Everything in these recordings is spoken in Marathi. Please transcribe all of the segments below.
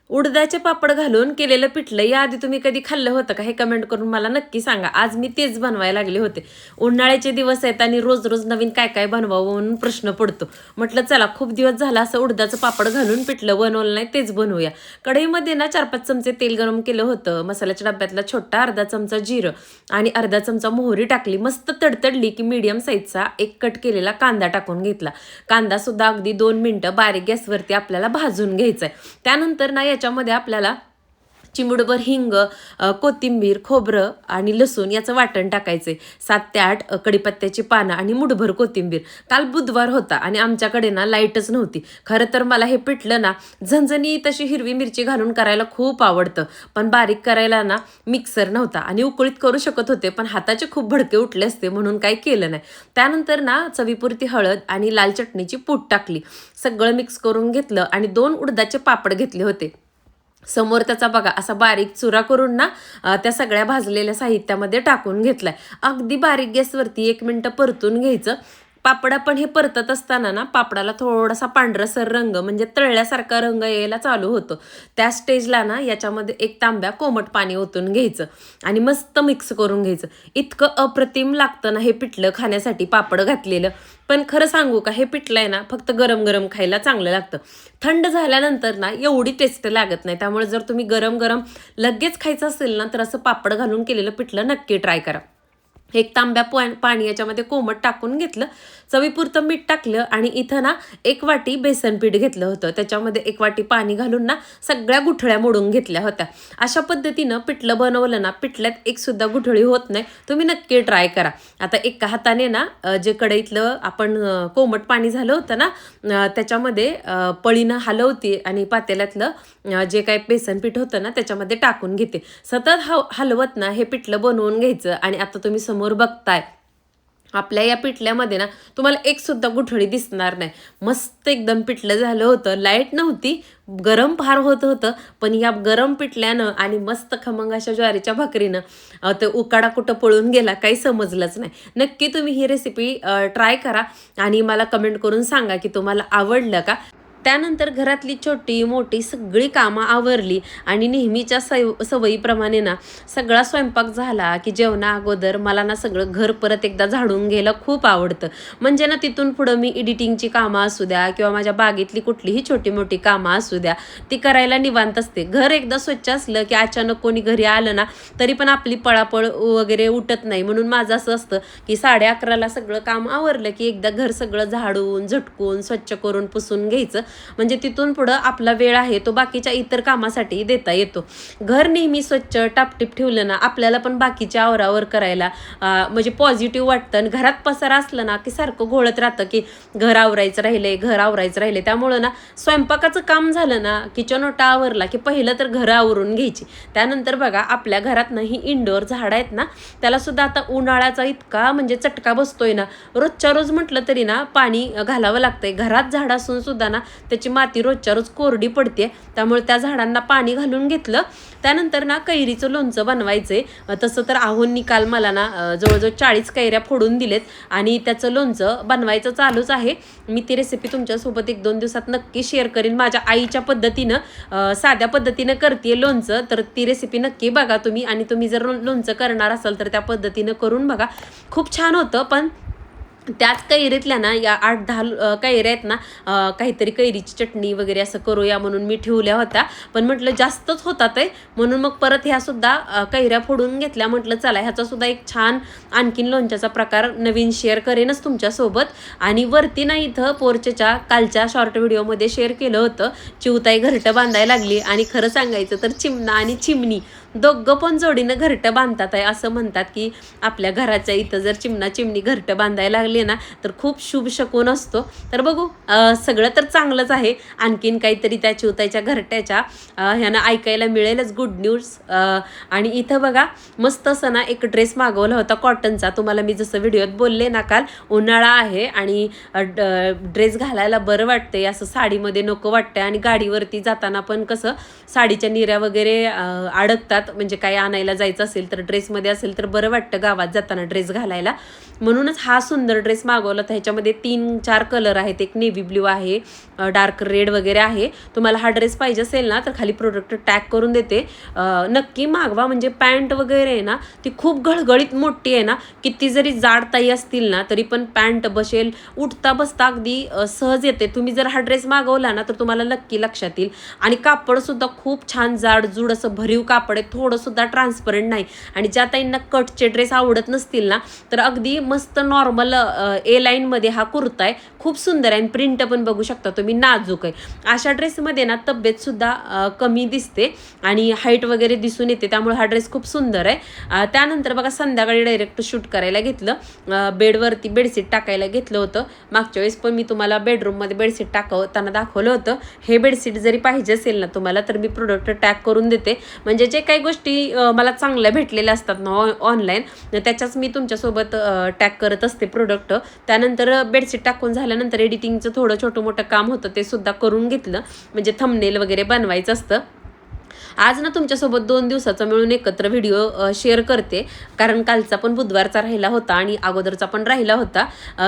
उडदाचे पापड घालून केलेलं पिठलं याआधी तुम्ही कधी खाल्लं होतं का हे कमेंट करून मला नक्की सांगा. आज मी तेच बनवायला लागले होते. उन्हाळ्याचे दिवस आहेत आणि रोज रोज नवीन काय काय बनवावं म्हणून प्रश्न पडतो. म्हटलं चला खूप दिवस झाला असं उडदाचं पापड घालून पिठलं बनवलं नाही, तेच बनवूया. कढईमध्ये ना 4-5 चमचे तेल गरम केलं होतं. मसाल्याच्या डब्यातला छोटा अर्धा चमचा जिरं आणि अर्धा चमचा मोहरी टाकली. मस्त तडतडली की मीडियम साईजचा एक कट केलेला कांदा टाकून घेतला. कांदा सुद्धा अगदी 2 मिनिटं बारीक गॅसवरती आपल्याला भाजून घ्यायचा आहे. त्यानंतर ना याच्यामध्ये आपल्याला चिमूटभर हिंग, कोथिंबीर, खोबरं आणि लसूण याचं वाटण टाकायचे. 7 ते 8 कडीपत्त्याची पानं आणि मुठभर कोथिंबीर. काल बुधवार होता आणि आमच्याकडे ना लाईटच नव्हती. खरं तर मला हे पिठलं ना झणझणीत तशी हिरवी मिरची घालून करायला खूप आवडतं, पण बारीक करायला ना मिक्सर नव्हता आणि उकळीत करू शकत होते, पण हाताचे खूप भडके उठले असते म्हणून काही केलं नाही. त्यानंतर ना चवीपुरती हळद आणि लाल चटणीची पूड टाकली. सगळं मिक्स करून घेतलं आणि 2 उडदाचे पापड घेतले होते. समोर त्याचा बघा असा बारीक चुरा करून ना त्या सगळ्या भाजलेल्या साहित्यामध्ये टाकून घेतलाय. अगदी बारीक गॅसवरती 1 मिनिटं परतून घ्यायचं. पापड पण हे परतत असताना ना पापडाला थोडासा पांढरसर रंग म्हणजे तळल्यासारखा रंग यायला चालू होतो. त्या स्टेजला ना याच्यामध्ये 1 तांब्या कोमट पाणी ओतून घ्यायचं आणि मस्त मिक्स करून घ्यायचं. इतकं अप्रतिम लागतं ना हे पिठलं खाण्यासाठी पापड घातलेलं. पण खरं सांगू का, हे पिठलं आहे ना फक्त गरम गरम खायला चांगलं लागतं. थंड झाल्यानंतर ना एवढी टेस्ट लागत नाही. त्यामुळे जर तुम्ही गरम गरम लगेच खायचं असेल ना तर असं पापड घालून केलेलं पिठलं नक्की ट्राय करा. 1 तांब्या पाणी याच्यामध्ये कोमट टाकून घेतलं. चवीपुरतं मीठ टाकलं आणि इथं ना 1 वाटी बेसन पीठ घेतलं होतं. त्याच्यामध्ये 1 वाटी पाणी घालून ना सगळ्या गुठळ्या मोडून घेतल्या होत्या. अशा पद्धतीनं पिठलं बनवलं ना पिठल्यात एक सुद्धा गुठळी होत नाही. तुम्ही नक्की ट्राय करा. आता एका हाताने ना जे कढईतलं आपण कोमट पाणी झालं होतं ना त्याच्यामध्ये पळीनं हलवते आणि पातेल्यातलं जे काही बेसन पीठ होतं ना त्याच्यामध्ये टाकून घेते. सतत हलवत ना हे पिठलं बनवून घ्यायचं आणि आता तुम्ही समोर बघताय आपल्या या पिठल्यामध्ये ना तुम्हाला एक सुद्धा गुठळी दिसणार नाही. मस्त एकदम पिठलं झालं होतं. लाईट नव्हती, गरम फार होत होतं, पण या गरम पिठल्यानं आणि मस्त खमंग अशा ज्वारीच्या भाकरीनं ते उकाडा कुठं पळून गेला काही समजलंच नाही. नक्की तुम्ही ही रेसिपी ट्राय करा आणि मला कमेंट करून सांगा की तुम्हाला आवडलं का. त्यानंतर घरातली छोटी मोठी सगळी कामं आवरली आणि नेहमीच्या सवयीप्रमाणे ना सगळा स्वयंपाक झाला की जेवणा अगोदर मला ना सगळं घर परत एकदा झाडून घ्यायला खूप आवडतं. म्हणजे ना तिथून पुढं मी एडिटिंगची कामं असू द्या किंवा माझ्या बागेतली कुठलीही छोटी मोठी कामं असू द्या ती करायला निवांत असते. घर एकदा स्वच्छ असलं की अचानक कोणी घरी आलं ना तरी पण आपली पळापळ वगैरे उठत नाही. म्हणून माझं असं असतं की 11:30ला सगळं काम आवरलं की एकदा घर सगळं झाडून झटकून स्वच्छ करून पुसून घ्यायचं. म्हणजे तिथून पुढं आपला वेळ आहे तो बाकीच्या इतर कामासाठी देता येतो. घर नेहमी स्वच्छ टापटीप ठेवलं ना आपल्याला पण बाकीच्या आवरावर करायला म्हणजे पॉझिटिव्ह वाटतं. आणि घरात पसारा असलं ना की सारखं घोळत राहतं की घर आवरायचं राहिले. त्यामुळं ना स्वयंपाकाचं काम झालं ना किचन ओटा आवरला की पहिलं तर घरं आवरून घ्यायची. त्यानंतर बघा आपल्या घरात ना ही इंडोर झाडं आहेत ना त्याला सुद्धा आता उन्हाळ्याचा इतका म्हणजे चटका बसतोय ना, रोजच्या रोज म्हटलं तरी ना पाणी घालावं लागतंय. घरात झाड असून सुद्धा ना त्याची माती रोजच्या रोज कोरडी पडते. त्यामुळे त्या झाडांना पाणी घालून घेतलं. त्यानंतर ना कैरीचं लोणचं बनवायचंय. तसं तर आहोंनी काल मला ना जवळजवळ 40 कैऱ्या फोडून दिलेत आणि त्याचं लोणचं बनवायचं चालूच आहे. मी ती रेसिपी तुमच्यासोबत 1-2 दिवसात नक्की शेअर करीन. माझ्या आईच्या पद्धतीनं साध्या पद्धतीनं करते लोणचं, तर ती रेसिपी नक्की बघा तुम्ही. आणि तुम्ही जर लोणचं करणार असाल तर त्या पद्धतीनं करून बघा, खूप छान होतं. पण त्याच कैरीतल्या ना या 8-10 कैऱ्या आहेत ना काहीतरी कैरीची चटणी वगैरे असं करूया म्हणून मी ठेवल्या होत्या. पण म्हटलं जास्तच होतात आहे म्हणून मग परत ह्यासुद्धा कैऱ्या फोडून घेतल्या. म्हटलं चला ह्याचासुद्धा एक छान आणखीन लोणच्याचा प्रकार नवीन शेअर करेनच तुमच्यासोबत. आणि वरती ना इथं पोर्चच्या कालच्या शॉर्ट व्हिडिओमध्ये शेअर केलं होतं, चिवताई घरटं बांधायला लागली. आणि खरं सांगायचं तर चिमणा आणि चिमणी दोघं पण जोडीनं घरटं बांधतात आहे. असं म्हणतात की आपल्या घराच्या इथं जर चिमणा चिमणी घरटं बांधायला लागली ना तर खूप शुभ शकून असतो. तर बघू सगळं तर चांगलंच आहे. आणखीन काहीतरी त्या चिवताईच्या घरट्याच्या ह्यानं ऐकायला मिळेलच गुड न्यूज. आणि इथं बघा मस्त असं ना एक ड्रेस मागवला होता कॉटनचा. तुम्हाला मी जसं व्हिडिओत बोलले ना काल उन्हाळा आहे आणि ड्रेस घालायला बरं वाटतंय, असं साडीमध्ये नको वाटतंय. आणि गाडीवरती जाताना पण कसं साडीच्या निऱ्या वगैरे अडकतात गावात म्हणजे काही आणायला जायचं असेल तर ड्रेसमध्ये असेल तर बरं वाटतं गावात जाताना ड्रेस घालायला. म्हणूनच हा सुंदर ड्रेस मागवला. तर ह्याच्यामध्ये 3-4 कलर आहेत. एक नेव्ही ब्ल्यू आहे, डार्क रेड वगैरे आहे. तुम्हाला हा ड्रेस पाहिजे असेल ना तर खाली प्रोडक्ट टॅग करून देते, नक्की मागवा. म्हणजे पॅन्ट वगैरे आहे ना ती खूप गळगळीत मोठी आहे ना, किती जरी जाड ताई असतील ना तरी पण पॅन्ट बसेल, उठता बसता अगदी सहज येते. तुम्ही जर हा ड्रेस मागवला ना तर तुम्हाला नक्की लक्षात येईल. आणि कापडसुद्धा खूप छान जाड जूड असं भरीव कापड आहे, थोडंसुद्धा ट्रान्सपरंट नाही. आणि ज्या ताईंना कटचे ड्रेस आवडत नसतील ना तर अगदी मस्त नॉर्मल ए लाईनमध्ये हा कुर्ता आहे, खूप सुंदर आहे. आणि प्रिंट पण बघू शकता तुम्ही, नाजूक आहे. अशा ड्रेसमध्ये ना तब्येतसुद्धा कमी दिसते आणि हाईट वगैरे दिसून येते, त्यामुळे हा ड्रेस खूप सुंदर आहे. त्यानंतर बघा संध्याकाळी डायरेक्ट शूट करायला घेतलं, बेडवरती बेडशीट टाकायला घेतलं होतं. मागच्या वेळेस पण मी तुम्हाला बेडरूममध्ये बेडशीट टाकवताना दाखवलं होतं. हे बेडशीट जरी पाहिजे असेल ना तुम्हाला तर मी प्रोडक्ट टॅग करून देते. म्हणजे जे काही गोष्टी मला चांगल्या भेटलेल्या असतात ना ऑनलाईन त्याच्याच मी तुमच्यासोबत टॅग करत असते प्रोडक्ट. त्यानंतर बेडशीट टाकून झाल्यानंतर एडिटिंगचं थोडं छोटं मोठं काम होतं ते सुद्धा करून घेतलं, म्हणजे थंबनेल वगैरे बनवायचं असतं. आज ना तुमच्यासोबत 2 दिवसाचा मिळून एकत्र व्हिडिओ शेअर करते, कारण कालचा पण बुधवारचा राहिला होता आणि अगोदरचा पण राहिला होता.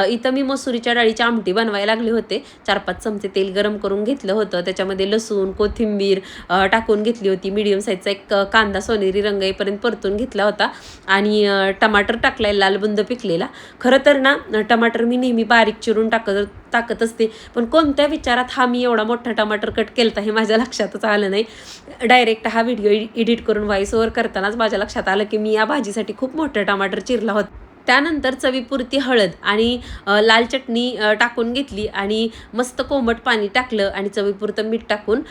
इथं मी मसुरीच्या डाळीची आमटी बनवायला लागले होते. 4-5 चमचे तेल गरम करून घेतलं होतं, त्याच्यामध्ये लसूण कोथिंबीर टाकून घेतली होती. मीडियम साईजचा एक कांदा सोनेरी रंग येईपर्यंत परतून घेतला होता आणि टमाटर टाकलाय लाल बुंद पिकलेला. खरं तर ना टमाटर मी नेहमी बारीक चिरून टाकत असते, पण कोणत्या विचारात हा मी एवढा मोठा टमाटर कट केलता हे माझ्या लक्षातच आलं नाही. डायरेक्ट हा व्हिडिओ एडिट करून व्हॉइस ओव्हर करतानाच माझ्या लक्षात आलं की मी या भाजीसाठी खूप मोठं टमाटर चिरला होता. त्यानंतर चवीपुरती हळद आणि लाल चटणी टाकून घेतली आणि मस्त कोमट पाणी टाकलं आणि चवीपुरतं मीठ टाकून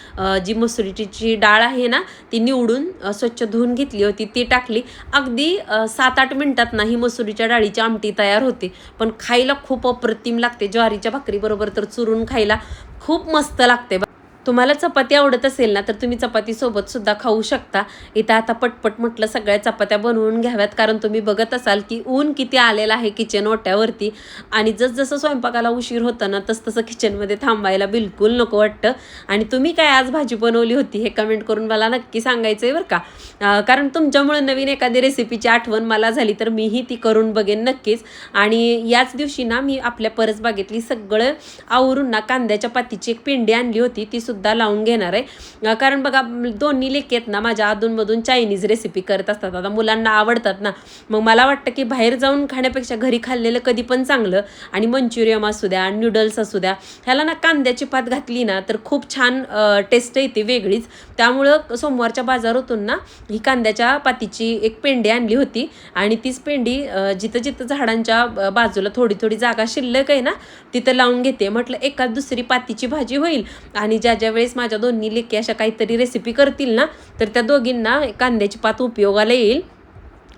जी मसुरीची डाळ आहे ना ती निवडून स्वच्छ धुवून घेतली होती ती टाकली. अगदी 7-8 मिनिटात ना ही मसुरीच्या डाळीची आमटी तयार होते, पण खायला खूप अप्रतिम लागते. ज्वारीच्या भाकरीबरोबर तर चुरून खायला खूप मस्त लागते. तुम्हाला चपाती आवडत असेल ना तर तुम्ही चपातीसोबत सुद्धा खाऊ शकता. इथं आता पटपट म्हटलं सगळ्या चपात्या बनवून घ्याव्यात, कारण तुम्ही बघत असाल की ऊन किती आलेलं आहे किचन ओट्यावरती. आणि जसजसं स्वयंपाकाला उशीर होतं ना तसं किचनमध्ये थांबायला बिलकुल नको वाटतं. आणि तुम्ही काय आज भाजी बनवली होती हे कमेंट करून मला नक्की सांगायचं आहे बरं का, कारण तुमच्यामुळे नवीन एखादी रेसिपीची आठवण मला झाली तर मीही ती करून बघेन नक्कीच. आणि याच दिवशी ना मी आपल्या परसबागेतली सगळं आवरून ना कांद्याच्या पातीची एक पेंडी आणली होती, ती सुद्धा लावून घेणार आहे. कारण बघा दोन्ही लेकी आहेत ना माझ्या अधूनमधून चायनीज रेसिपी करत असतात. आता मुलांना आवडतात ना, मग मला वाटतं की बाहेर जाऊन खाण्यापेक्षा घरी खाल्लेलं कधी पण चांगलं. आणि मंचुरियम असू द्या, नूडल्स असू द्या, ह्याला ना कांद्याची पात घातली ना तर खूप छान टेस्ट येते वेगळीच. त्यामुळं सोमवारच्या बाजारातून ना ही कांद्याच्या पातीची एक पेंडी आणली होती आणि तीच पेंडी जिथं जिथं झाडांच्या बाजूला थोडी थोडी जागा शिल्लक आहे ना तिथं लावून घेते. म्हटलं एखाद दुसरी पातीची भाजी होईल आणि ज्या वेळेस माझ्या दोन्ही लेकी अशा काहीतरी रेसिपी करतील ना तर त्या दोघींना कांद्याची पात उपयोगाला येईल.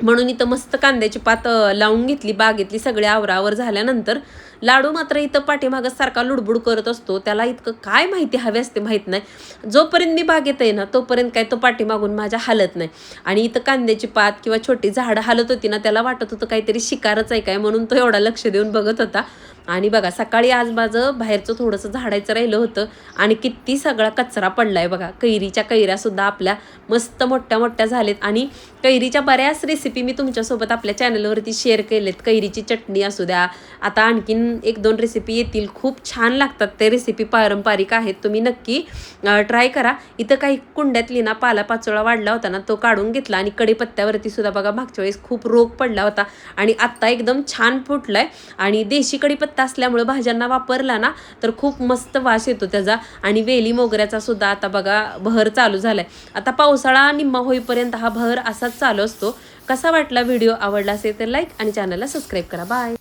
म्हणून इथं मस्त कांद्याची पात लावून घेतली. बागेतली सगळे आवरावर झाल्यानंतर लाडू मात्र इथं पाठीमागं सारखा लुडबुड करत असतो, त्याला इतकं काय माहिती हवे असते माहीत नाही. जोपर्यंत मी बागेत आहे ना तोपर्यंत काय तो पाठीमागून माझ्या हालत नाही. आणि इथं कांद्याची पात किंवा छोटी झाडं हालत होती ना त्याला वाटत होतं काहीतरी शिकारच आहे काय, म्हणून तो एवढा लक्ष देऊन बघत होता. आणि बघा सकाळी आज माझं बाहेरचं थोडंसं झाडायचं राहिलं होतं आणि किती सगळा कचरा पडलाय बघा. कैरीच्या कैऱ्यासुद्धा आपल्या मस्त मोठ्या मोठ्या झालेत आणि कैरीच्या बऱ्याच रेसिपी मी तुमच्यासोबत आपल्या चॅनलवरती शेअर केलेत. कैरीची चटणी असू द्या, आता आणखीन 1-2 रेसिपी येतील, खूप छान लागतात ते रेसिपी, पारंपरिक आहेत, तुम्ही नक्की ट्राय करा. इथं काही कुंड्यातली ना पालापाचोळा वाढला होता ना तो काढून घेतला आणि कढीपत्त्यावरती सुद्धा बघा मागच्या वेळेस खूप रोग पडला होता आणि आत्ता एकदम छान फुटलाय. आणि देशी कढीपत्ता असल्यामुळे भाज्यांना वापरला ना तर खूप मस्त वास येतो त्याचा. आणि वेली मोगऱ्याचा सुद्धा आता बघा बहर चालू झालाय. आता पावसाळा निम्मा होईपर्यंत हा बहर असाच चालू असतो. कसा वाटला व्हिडिओ? आवडला असेल तर लाईक आणि चॅनलला सबस्क्राईब करा. बाय.